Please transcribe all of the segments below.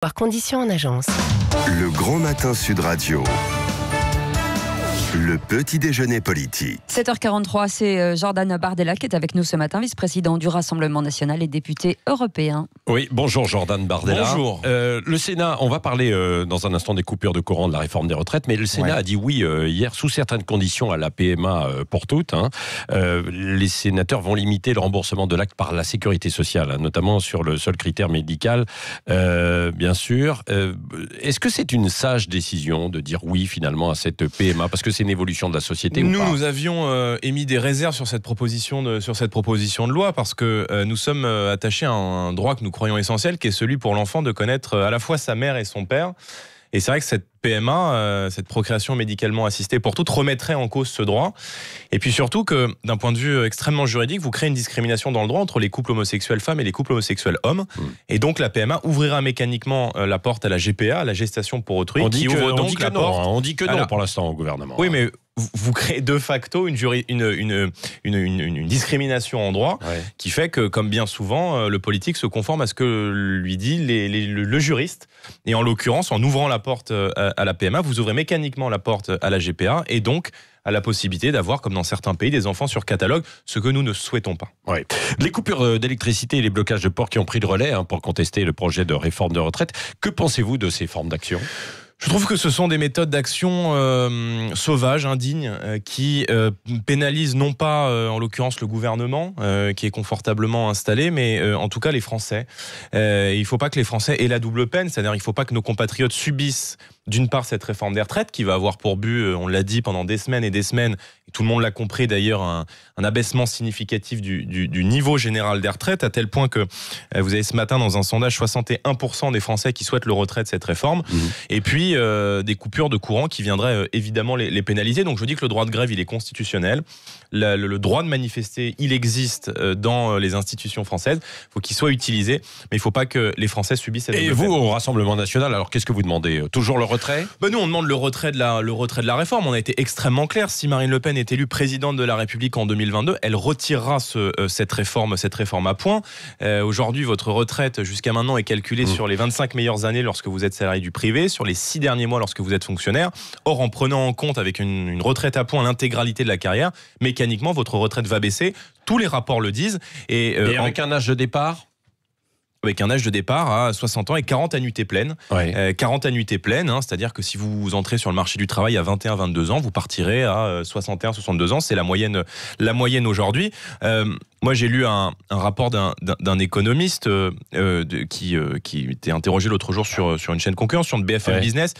Par conditions en agence. Le Grand Matin Sud Radio. Le petit déjeuner politique. 7h43, c'est Jordan Bardella qui est avec nous ce matin, vice-président du Rassemblement national et député européen. Oui, bonjour Jordan Bardella. Bonjour. Le Sénat, on va parler dans un instant des coupures de courant, de la réforme des retraites, mais le Sénat a dit oui hier, sous certaines conditions, à la PMA pour toutes. Les sénateurs vont limiter le remboursement de l'acte par la sécurité sociale, notamment sur le seul critère médical, bien sûr. Est-ce que c'est une sage décision de dire oui finalement à cette PMA, parce que c'est une évolution de la société ou pas ? Nous avions émis des réserves sur cette proposition de loi parce que nous sommes attachés à un droit que nous croyons essentiel, qui est celui pour l'enfant de connaître à la fois sa mère et son père. Et c'est vrai que cette PMA, cette procréation médicalement assistée pour toutes, remettrait en cause ce droit. Et puis surtout que, d'un point de vue extrêmement juridique, vous créez une discrimination dans le droit entre les couples homosexuels femmes et les couples homosexuels hommes. Et donc la PMA ouvrira mécaniquement la porte à la GPA, à la gestation pour autrui. On dit que non, on dit que non pour l'instant au gouvernement. Oui, mais vous créez de facto une discrimination en droit qui fait que, comme bien souvent, le politique se conforme à ce que lui dit le juriste. Et en l'occurrence, en ouvrant la porte à la PMA, vous ouvrez mécaniquement la porte à la GPA et donc à la possibilité d'avoir, comme dans certains pays, des enfants sur catalogue, ce que nous ne souhaitons pas. Oui. Les coupures d'électricité et les blocages de ports qui ont pris le relais pour contester le projet de réforme de retraite, que pensez-vous de ces formes d'action ? Je trouve que ce sont des méthodes d'action sauvages, indignes, qui pénalisent non pas, en l'occurrence, le gouvernement, qui est confortablement installé, mais en tout cas les Français. Il ne faut pas que les Français aient la double peine, c'est-à-dire il ne faut pas que nos compatriotes subissent d'une part cette réforme des retraites qui va avoir pour but, on l'a dit pendant des semaines, et tout le monde l'a compris d'ailleurs, un abaissement significatif du niveau général des retraites, à tel point que vous avez ce matin dans un sondage 61% des Français qui souhaitent le retrait de cette réforme, et puis des coupures de courant qui viendraient évidemment les pénaliser. Donc je dis que le droit de grève il est constitutionnel, le droit de manifester il existe dans les institutions françaises, il faut qu'il soit utilisé, mais il ne faut pas que les Français subissent cette double peine. Et vous, au Rassemblement national, alors qu'est-ce que vous demandez ? Toujours le retrait ? Nous on demande le retrait de la réforme. On a été extrêmement clair. Si Marine Le Pen est élue présidente de la République en 2022, elle retirera cette réforme à point. Aujourd'hui, votre retraite jusqu'à maintenant est calculée sur les 25 meilleures années lorsque vous êtes salarié du privé, sur les 6 derniers mois lorsque vous êtes fonctionnaire. Or, en prenant en compte avec une retraite à point l'intégralité de la carrière, mécaniquement, votre retraite va baisser. Tous les rapports le disent. Et avec un âge de départ ? Avec un âge de départ à 60 ans et 40 annuités pleines. 40 annuités pleines, c'est-à-dire que si vous entrez sur le marché du travail à 21-22 ans, vous partirez à 61-62 ans. C'est la moyenne aujourd'hui. Moi, j'ai lu un rapport d'un économiste qui était interrogé l'autre jour sur une chaîne concurrente, sur BFM Business,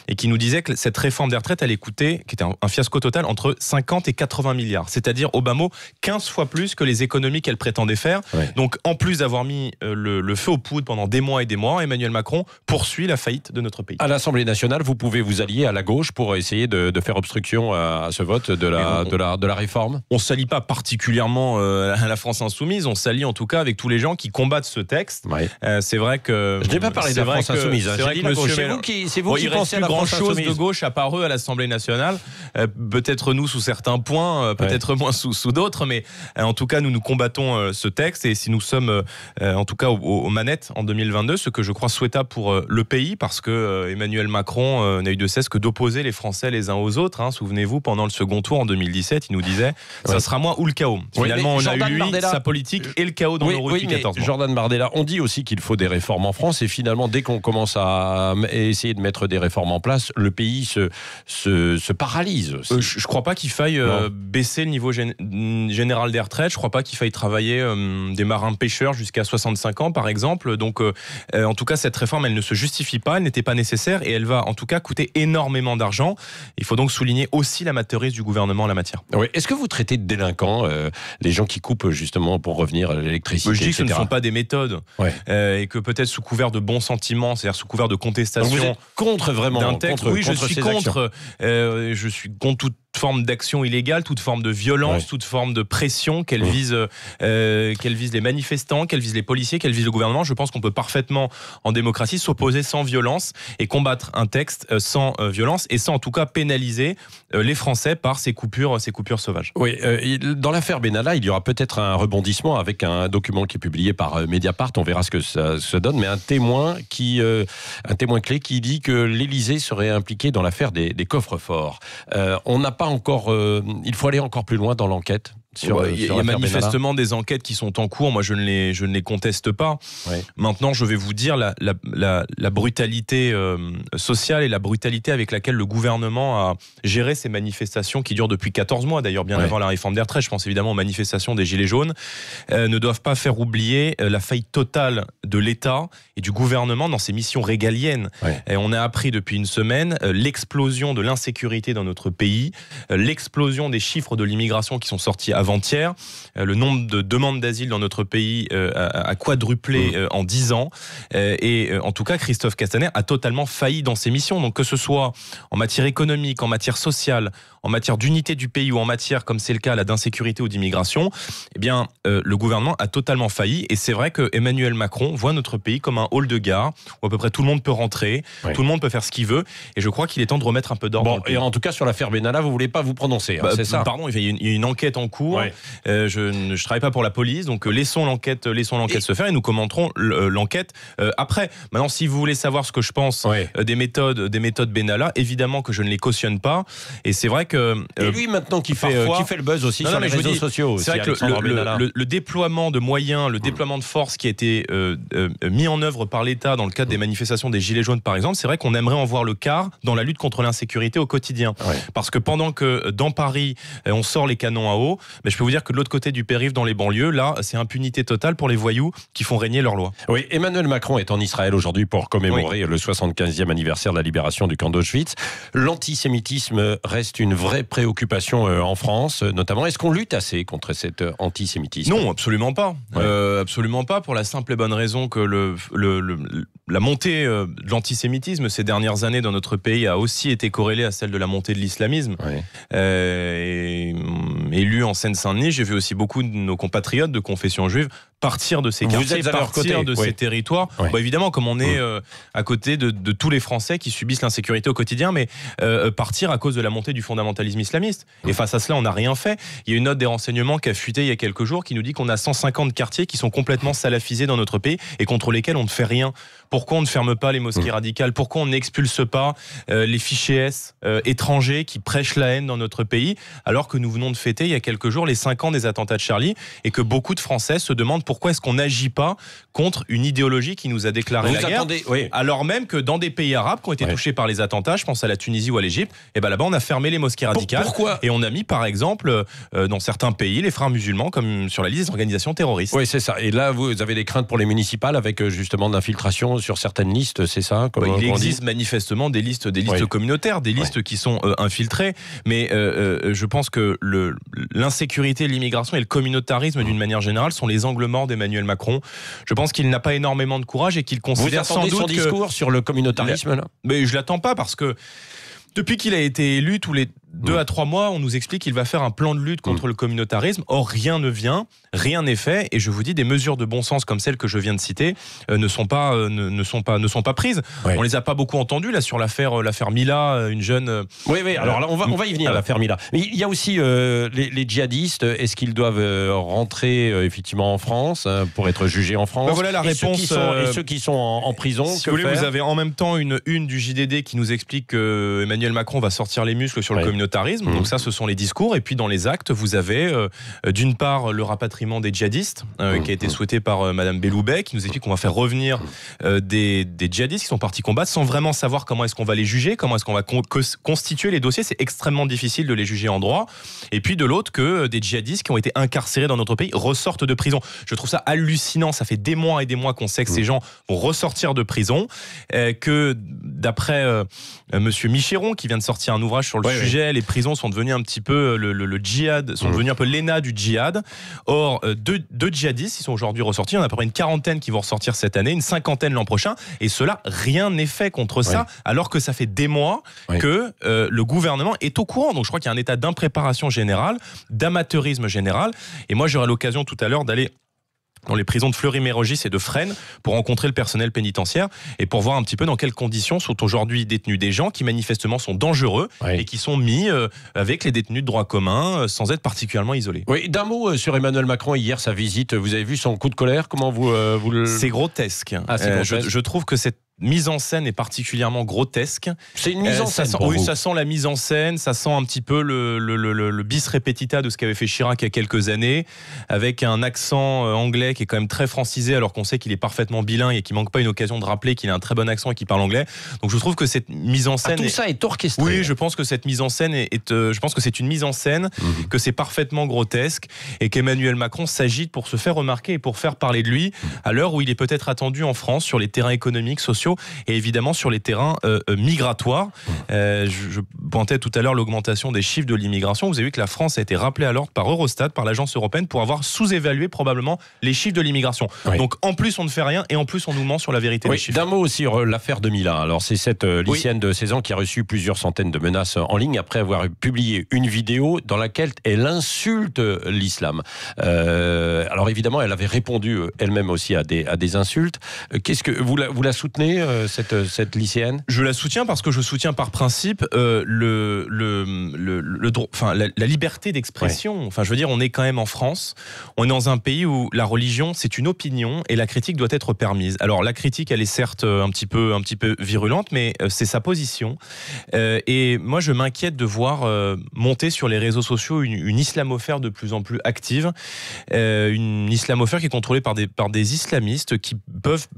et qui nous disait que cette réforme des retraites allait coûter, qui était un fiasco total, entre 50 et 80 milliards. C'est-à-dire, au bas mot, 15 fois plus que les économies qu'elle prétendait faire. Donc, en plus d'avoir mis le feu aux poudres pendant des mois et des mois, Emmanuel Macron poursuit la faillite de notre pays. À l'Assemblée nationale, vous pouvez vous allier à la gauche pour essayer de faire obstruction à ce vote de la réforme ? On ne s'allie pas particulièrement à la France Insoumise, on s'allie en tout cas avec tous les gens qui combattent ce texte. C'est vrai que... Je n'ai pas parlé de la France Insoumise. C'est vrai que c'est vous qui pensez à la France Insoumise. Il reste plus grand-chose de gauche apparu à l'Assemblée nationale. Peut-être nous sous certains points, peut-être moins sous d'autres, mais en tout cas nous combattons ce texte, et si nous sommes en tout cas aux manettes en 2022, ce que je crois souhaitable pour le pays, parce que Emmanuel Macron n'a eu de cesse que d'opposer les Français les uns aux autres. Souvenez-vous, pendant le second tour en 2017, il nous disait ça sera moi ou le chaos. Finalement, on a eu lui, sa politique et le chaos dans nos rues depuis 14 mois. Jordan Bardella, on dit aussi qu'il faut des réformes en France, et finalement, dès qu'on commence à essayer de mettre des réformes en place, le pays se paralyse. Je ne crois pas qu'il faille baisser le niveau général des retraites. Je ne crois pas qu'il faille travailler des marins pêcheurs jusqu'à 65 ans, par exemple. Donc, en tout cas, cette réforme, elle ne se justifie pas, elle n'était pas nécessaire, et elle va en tout cas coûter énormément d'argent. Il faut donc souligner aussi l'amateurisme du gouvernement en la matière. Est-ce que vous traitez de délinquants les gens qui coupent justement pour revenir à l'électricité, je dis que ce ne etc. sont pas des méthodes, et que peut-être sous couvert de bons sentiments, c'est-à-dire sous couvert de contestation. Donc vous êtes contre vraiment d'un texte. Oui, je suis contre toute forme d'action illégale, toute forme de violence, toute forme de pression, qu'elle vise les manifestants, qu'elle vise les policiers, qu'elle vise le gouvernement. Je pense qu'on peut parfaitement, en démocratie, s'opposer sans violence et combattre un texte sans violence et sans en tout cas pénaliser les Français par ces coupures sauvages. Oui, dans l'affaire Benalla, il y aura peut-être un rebondissement avec un document qui est publié par Mediapart. On verra ce que ça se donne, mais un témoin clé qui dit que l'Élysée serait impliqué dans l'affaire des coffres-forts. On n'a pas encore. Il faut aller encore plus loin dans l'enquête. Il y a manifestement des enquêtes qui sont en cours. Moi, je ne les conteste pas. Ouais. Maintenant, je vais vous dire la brutalité sociale et la brutalité avec laquelle le gouvernement a géré ces manifestations qui durent depuis 14 mois, d'ailleurs bien avant la réforme des retraites. Je pense évidemment aux manifestations des Gilets jaunes. Ne doivent pas faire oublier la faillite totale de l'État et du gouvernement dans ses missions régaliennes. Ouais. Et on a appris depuis une semaine l'explosion de l'insécurité dans notre pays, l'explosion des chiffres de l'immigration qui sont sortis avant-hier. Le nombre de demandes d'asile dans notre pays a quadruplé en 10 ans. Et en tout cas, Christophe Castaner a totalement failli dans ses missions. Donc que ce soit en matière économique, en matière sociale, en matière d'unité du pays ou en matière, comme c'est le cas, d'insécurité ou d'immigration, eh bien, le gouvernement a totalement failli. Et c'est vrai que Emmanuel Macron voit notre pays comme un hall de gare où à peu près tout le monde peut rentrer, tout le monde peut faire ce qu'il veut. Et je crois qu'il est temps de remettre un peu d'ordre. Bon, et en tout cas, sur l'affaire Benalla, vous voulez pas vous prononcer, c'est ça? Pardon, il y a une enquête en cours. Ouais. Je ne travaille pas pour la police, donc laissons l'enquête se faire et nous commenterons l'enquête après. Maintenant, si vous voulez savoir ce que je pense des méthodes Benalla, évidemment que je ne les cautionne pas. Et c'est vrai que et lui maintenant qui fait le buzz aussi sur les réseaux sociaux. C'est vrai que le déploiement de moyens, le déploiement de force qui a été mis en œuvre par l'État dans le cadre des manifestations des Gilets jaunes, par exemple, c'est vrai qu'on aimerait en voir le quart dans la lutte contre l'insécurité au quotidien. Ouais. Parce que pendant que dans Paris on sort les canons à eau, mais je peux vous dire que de l'autre côté du périph', dans les banlieues, là, c'est impunité totale pour les voyous qui font régner leurs lois. Oui, Emmanuel Macron est en Israël aujourd'hui pour commémorer le 75e anniversaire de la libération du camp d'Auschwitz. L'antisémitisme reste une vraie préoccupation en France, notamment. Est-ce qu'on lutte assez contre cet antisémitisme? Non, absolument pas. Absolument pas, pour la simple et bonne raison que la montée de l'antisémitisme ces dernières années dans notre pays a aussi été corrélée à celle de la montée de l'islamisme. Élu en Seine-Saint-Denis, j'ai vu aussi beaucoup de nos compatriotes de confession juive partir de ces quartiers, partir de ces territoires. Bon, évidemment, comme on est à côté de tous les Français qui subissent l'insécurité au quotidien, mais partir à cause de la montée du fondamentalisme islamiste. Et face à cela, on n'a rien fait. Il y a une note des renseignements qui a fuité il y a quelques jours qui nous dit qu'on a 150 quartiers qui sont complètement salafisés dans notre pays et contre lesquels on ne fait rien. Pourquoi on ne ferme pas les mosquées radicales? Pourquoi on n'expulse pas les fichiers S étrangers qui prêchent la haine dans notre pays, alors que nous venons de fêter il y a quelques jours les 5 ans des attentats de Charlie et que beaucoup de Français se demandent pourquoi est-ce qu'on n'agit pas contre une idéologie qui nous a déclaré la guerre, alors même que dans des pays arabes qui ont été touchés par les attentats, je pense à la Tunisie ou à l'Égypte, et ben là-bas on a fermé les mosquées radicales. Pourquoi? Et on a mis par exemple dans certains pays les frères musulmans comme sur la liste des organisations terroristes. Oui, c'est ça. Et là vous avez des craintes pour les municipales avec justement d'infiltration sur certaines listes, c'est ça? Il existe manifestement des listes communautaires, des listes qui sont infiltrées, mais je pense que l'insécurité, l'immigration et le communautarisme d'une manière générale sont les angles morts d'Emmanuel Macron. Je pense qu'il n'a pas énormément de courage et qu'il considère sans doute son discours sur le communautarisme là? Mais je l'attends pas parce que depuis qu'il a été élu, tous les 2 à 3 mois, on nous explique qu'il va faire un plan de lutte contre le communautarisme. Or, rien ne vient, rien n'est fait. Et je vous dis, des mesures de bon sens comme celles que je viens de citer ne sont pas prises. On les a pas beaucoup entendues là sur l'affaire Mila, une jeune. Oui. Alors là, on va y venir, l'affaire Mila. Mais il y a aussi les djihadistes. Est-ce qu'ils doivent rentrer effectivement en France pour être jugés en France? Voilà la réponse. Et ceux qui sont en prison. Si vous voulez, vous avez en même temps une du JDD qui nous explique que Emmanuel Macron va sortir les muscles sur le communautarisme. Donc ça, ce sont les discours. Et puis dans les actes, vous avez d'une part le rapatriement des djihadistes qui a été souhaité par Madame Belloubet, qui nous explique qu'on va faire revenir des djihadistes qui sont partis combattre sans vraiment savoir comment est-ce qu'on va les juger, comment est-ce qu'on va constituer les dossiers. C'est extrêmement difficile de les juger en droit. Et puis de l'autre, que des djihadistes qui ont été incarcérés dans notre pays ressortent de prison. Je trouve ça hallucinant. Ça fait des mois et des mois qu'on sait que ces gens vont ressortir de prison, que d'après Monsieur Micheron, qui vient de sortir un ouvrage sur le sujet, les prisons sont devenues un petit peu le djihad, sont devenues un peu l'ENA du djihad. Or, deux djihadistes, ils sont aujourd'hui ressortis. Il y en a à peu près une quarantaine qui vont ressortir cette année, une cinquantaine l'an prochain. Et cela, rien n'est fait contre ça, alors que ça fait des mois que le gouvernement est au courant. Donc je crois qu'il y a un état d'impréparation générale, d'amateurisme général. Et moi, j'aurai l'occasion tout à l'heure d'aller dans les prisons de Fleury-Mérogis et de Fresnes pour rencontrer le personnel pénitentiaire et pour voir un petit peu dans quelles conditions sont aujourd'hui détenus des gens qui manifestement sont dangereux et qui sont mis avec les détenus de droit commun sans être particulièrement isolés. Oui, d'un mot sur Emmanuel Macron hier, sa visite, vous avez vu son coup de colère, comment vous le... C'est grotesque. C'est grotesque. Je trouve que cette mise en scène est particulièrement grotesque. C'est une mise en scène. Ça sent la mise en scène, ça sent un petit peu le bis repetita de ce qu'avait fait Chirac il y a quelques années, avec un accent anglais qui est quand même très francisé, alors qu'on sait qu'il est parfaitement bilingue et qu'il manque pas une occasion de rappeler qu'il a un très bon accent et qu'il parle anglais. Donc je trouve que cette mise en scène, tout ça est orchestré. Oui, je pense que cette mise en scène je pense que c'est une mise en scène, que c'est parfaitement grotesque et qu'Emmanuel Macron s'agite pour se faire remarquer et pour faire parler de lui à l'heure où il est peut-être attendu en France sur les terrains économiques, sociaux et évidemment sur les terrains migratoires. Je pointais tout à l'heure l'augmentation des chiffres de l'immigration. Vous avez vu que la France a été rappelée à l'ordre par Eurostat, par l'agence européenne, pour avoir sous-évalué probablement les chiffres de l'immigration. Donc en plus on ne fait rien et en plus on nous ment sur la vérité des chiffres. D'un mot aussi sur l'affaire 2001. Alors c'est cette lycéenne de 16 ans qui a reçu plusieurs centaines de menaces en ligne après avoir publié une vidéo dans laquelle elle insulte l'islam. Alors évidemment elle avait répondu elle-même aussi à des insultes. Qu'est-ce que vous la soutenez cette lycéenne? Je la soutiens parce que je soutiens par principe la liberté d'expression. Enfin, je veux dire, on est quand même en France. On est dans un pays où la religion, c'est une opinion et la critique doit être permise. Alors, la critique, elle est certes un petit peu virulente, mais c'est sa position. Et moi, je m'inquiète de voir monter sur les réseaux sociaux une islamophère de plus en plus active. Une islamophère qui est contrôlée par des islamistes qui peuvent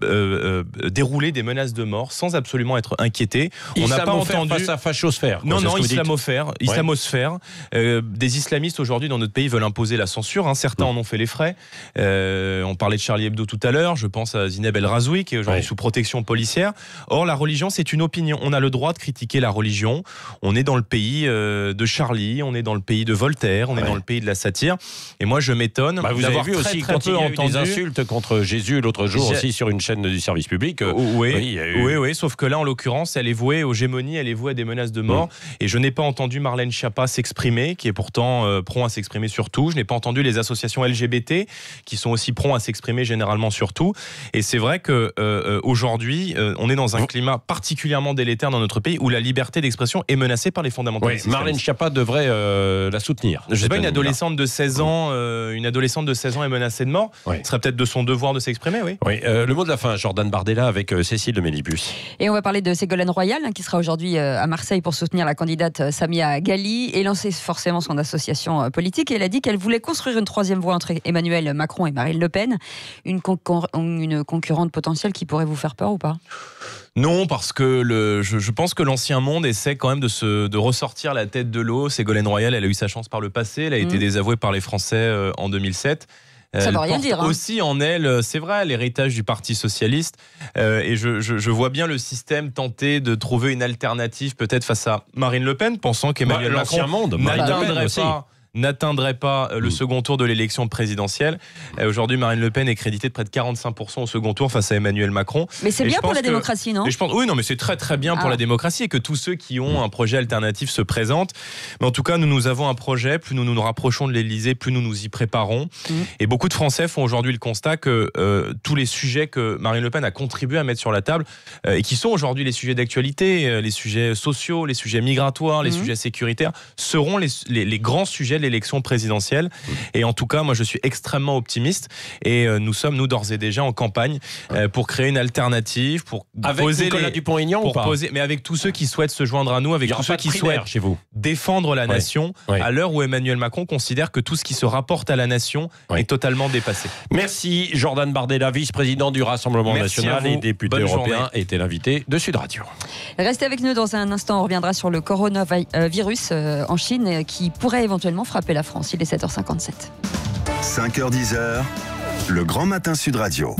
dérouler des menaces de mort sans absolument être inquiétés. On n'a pas entendu face à fachosphère. Non, islamosphère. Des islamistes aujourd'hui dans notre pays veulent imposer la censure. Certains en ont fait les frais. On parlait de Charlie Hebdo tout à l'heure. Je pense à Zineb El Razoui qui est aujourd'hui sous protection policière. Or, la religion, c'est une opinion. On a le droit de critiquer la religion. On est dans le pays de Charlie. On est dans le pays de Voltaire. On est dans le pays de la satire. Et moi, je m'étonne vous d'avoir avez vu aussi quand il y a eu des insultes contre Jésus l'autre jour aussi sur une chaîne du service public. Oui, sauf que là, en l'occurrence, elle est vouée aux gémonies, elle est vouée à des menaces de mort. Et je n'ai pas entendu Marlène Schiappa s'exprimer, qui est pourtant prompt à s'exprimer sur tout. Je n'ai pas entendu les associations LGBT, qui sont aussi prompts à s'exprimer généralement sur tout. Et c'est vrai que aujourd'hui, on est dans un climat particulièrement délétère dans notre pays, où la liberté d'expression est menacée par les fondamentalistes. Marlène Schiappa devrait la soutenir. Je ne sais pas, une adolescente de 16 ans est menacée de mort. Ce serait peut-être de son devoir de s'exprimer, le mot de la fin, Jordan Bardella avec Cécile de Mélibus. Et on va parler de Ségolène Royal, qui sera aujourd'hui à Marseille pour soutenir la candidate Samia Ghali et lancer forcément son association politique. Et elle a dit qu'elle voulait construire une troisième voie entre Emmanuel Macron et Marine Le Pen. Une concurrente potentielle qui pourrait vous faire peur ou pas? Non, parce que je pense que l'ancien monde essaie quand même de ressortir la tête de l'eau. Ségolène Royal, elle a eu sa chance par le passé. Elle a été désavouée par les Français en 2007. Ça ne veut rien dire. Aussi en elle, c'est vrai, l'héritage du Parti Socialiste. Et je vois bien le système tenter de trouver une alternative peut-être face à Marine Le Pen, pensant qu'Emmanuel Macron n'atteindrait pas le second tour de l'élection présidentielle. Aujourd'hui, Marine Le Pen est créditée de près de 45% au second tour face à Emmanuel Macron. Mais c'est bien pour la démocratie, non? Oui, non, mais c'est très très bien pour la démocratie et que tous ceux qui ont un projet alternatif se présentent. Mais en tout cas, nous avons un projet. Plus nous nous rapprochons de l'Élysée, plus nous nous y préparons. Et beaucoup de Français font aujourd'hui le constat que tous les sujets que Marine Le Pen a contribué à mettre sur la table et qui sont aujourd'hui les sujets d'actualité, les sujets sociaux, les sujets migratoires, les sujets sécuritaires, seront les grands sujets de l'élection présidentielle. Et en tout cas, moi, je suis extrêmement optimiste. Et nous sommes, d'ores et déjà en campagne pour créer une alternative, pour avec poser Nicolas Dupont-Aignan ou pas mais avec tous ceux qui souhaitent se joindre à nous, avec tous ceux qui souhaitent chez vous défendre la nation, à l'heure où Emmanuel Macron considère que tout ce qui se rapporte à la nation est totalement dépassé. Merci Jordan Bardella, vice-président du Rassemblement national et député européen, était l'invité de Sud Radio. Restez avec nous dans un instant, on reviendra sur le coronavirus en Chine qui pourrait éventuellement frapper la France. Il est 7h57. 5h-10h, le Grand Matin Sud Radio.